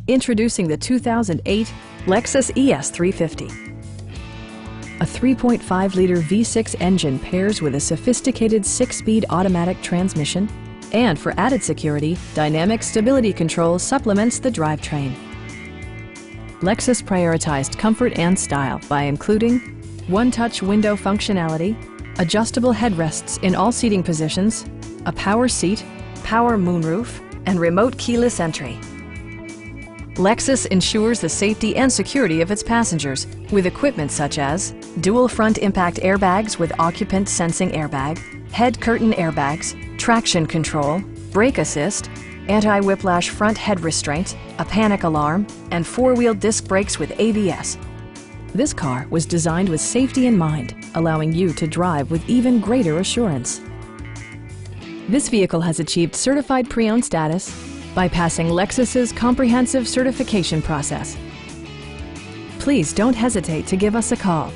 Introducing the 2008 Lexus ES350. A 3.5-liter V6 engine pairs with a sophisticated 6-speed automatic transmission, and for added security, dynamic stability control supplements the drivetrain. Lexus prioritized comfort and style by including one-touch window functionality, adjustable headrests in all seating positions, a power seat, power moonroof, and remote keyless entry. Lexus ensures the safety and security of its passengers with equipment such as dual front impact airbags with occupant sensing airbag, head curtain airbags, traction control, brake assist, anti-whiplash front head restraints, a panic alarm, and four-wheel disc brakes with ABS. This car was designed with safety in mind, allowing you to drive with even greater assurance. This vehicle has achieved certified pre-owned status by passing Lexus's comprehensive certification process. Please don't hesitate to give us a call.